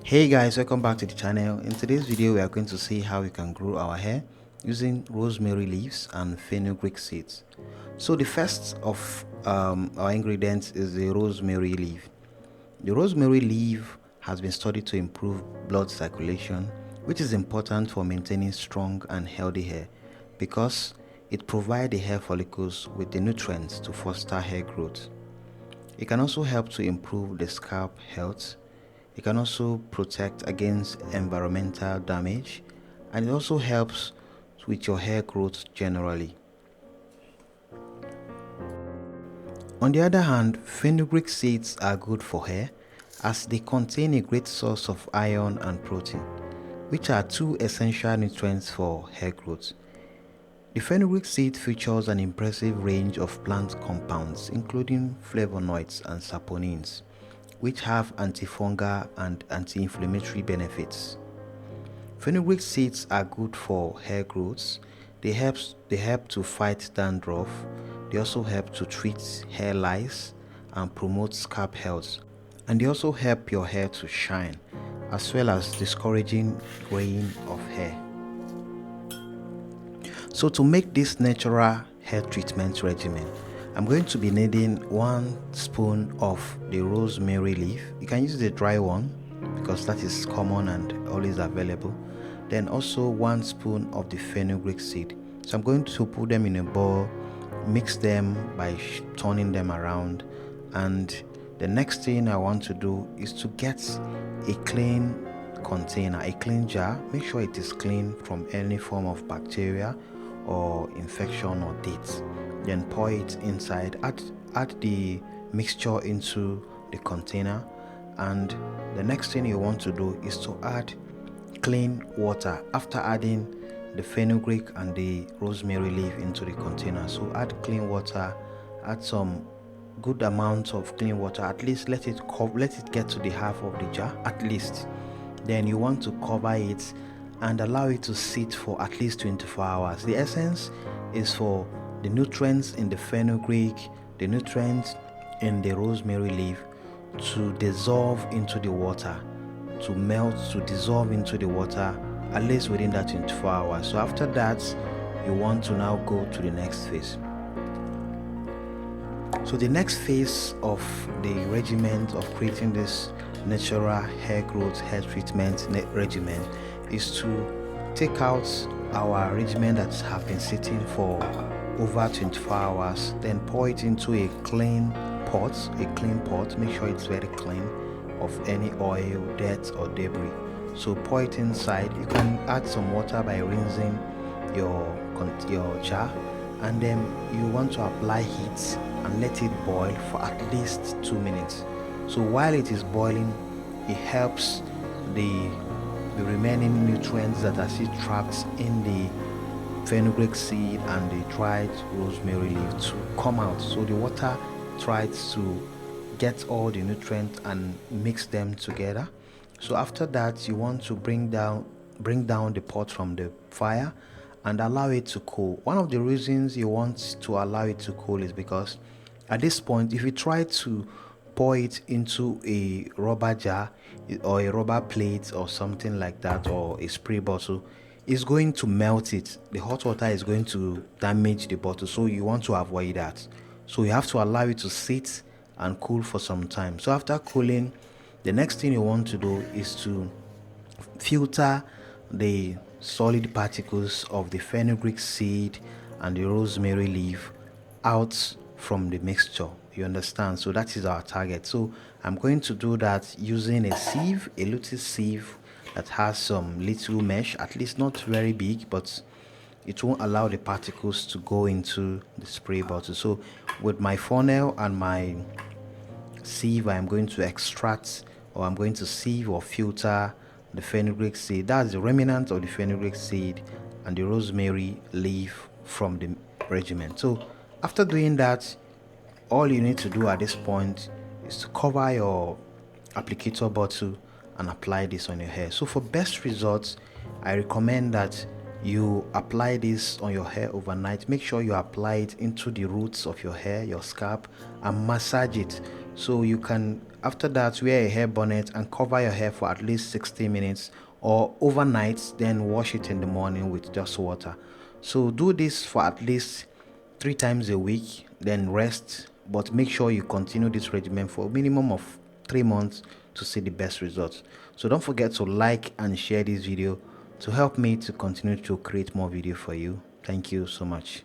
Hey guys, welcome back to the channel. In today's video we are going to see how we can grow our hair using rosemary leaves and fenugreek seeds. So the first of our ingredients is the rosemary leaf. The rosemary leaf has been studied to improve blood circulation, which is important for maintaining strong and healthy hair because it provides the hair follicles with the nutrients to foster hair growth. It can also help to improve the scalp health. It can also protect against environmental damage, and it also helps with your hair growth generally. On the other hand, fenugreek seeds are good for hair as they contain a great source of iron and protein, which are two essential nutrients for hair growth. The fenugreek seed features an impressive range of plant compounds including flavonoids and saponins, which have antifungal and anti-inflammatory benefits. Fenugreek seeds are good for hair growth. They help to fight dandruff. They also help to treat hair lice and promote scalp health. And they also help your hair to shine, as well as discouraging graying of hair. So to make this natural hair treatment regimen, I'm going to be needing 1 spoon of the rosemary leaf. You can use the dry one because that is common and always available. Then also 1 spoon of the fenugreek seed. So I'm going to put them in a bowl, mix them by turning them around, and the next thing I want to do is to get a clean container, a clean jar. Make sure it is clean from any form of bacteria or infection or dirt. Then pour it inside, add the mixture into the container, and the next thing you want to do is to add clean water after adding the fenugreek and the rosemary leaf into the container. So add clean water, add some good amount of clean water, at least let it get to the half of the jar at least. Then you want to cover it and allow it to sit for at least 24 hours. The essence is for the nutrients in the fenugreek, the nutrients in the rosemary leaf to dissolve into the water, to melt, to dissolve into the water at least within that 24 hours. So after that, you want to now go to the next phase. So the next phase of the regimen of creating this natural hair growth hair treatment regimen is to take out our regimen that have been sitting for over 24 hours, then pour it into a clean pot. Make sure it's very clean of any oil, dirt or debris. So pour it inside. You can add some water by rinsing your jar, and then you want to apply heat and let it boil for at least 2 minutes. So while it is boiling, it helps the remaining nutrients that are still trapped in the fenugreek seed and the dried rosemary leaf to come out. So the water tries to get all the nutrients and mix them together. So after that, you want to bring down the pot from the fire and allow it to cool. One of the reasons you want to allow it to cool is because at this point, if you try to pour it into a rubber jar or a rubber plate or something like that, or a spray bottle, it's going to melt it. The hot water is going to damage the bottle, so you want to avoid that. So you have to allow it to sit and cool for some time. So after cooling, the next thing you want to do is to filter the solid particles of the fenugreek seed and the rosemary leaf out from the mixture. You understand? So that is our target. So I'm going to do that using a sieve, a little sieve that has some little mesh, at least not very big, but it won't allow the particles to go into the spray bottle. So with my funnel and my sieve, I'm going to extract, or I'm going to sieve or filter the fenugreek seed, that's the remnant of the fenugreek seed and the rosemary leaf from the regimen. So after doing that, all you need to do at this point is to cover your applicator bottle and apply this on your hair. So for best results, I recommend that you apply this on your hair overnight. Make sure you apply it into the roots of your hair, your scalp, and massage it So you can, after that, wear a hair bonnet and cover your hair for at least 60 minutes or overnight, then wash it in the morning with just water. So do this for at least 3 times a week, then rest, but make sure you continue this regimen for a minimum of 3 months to see the best results. So don't forget to like and share this video to help me to continue to create more video for you. Thank you so much.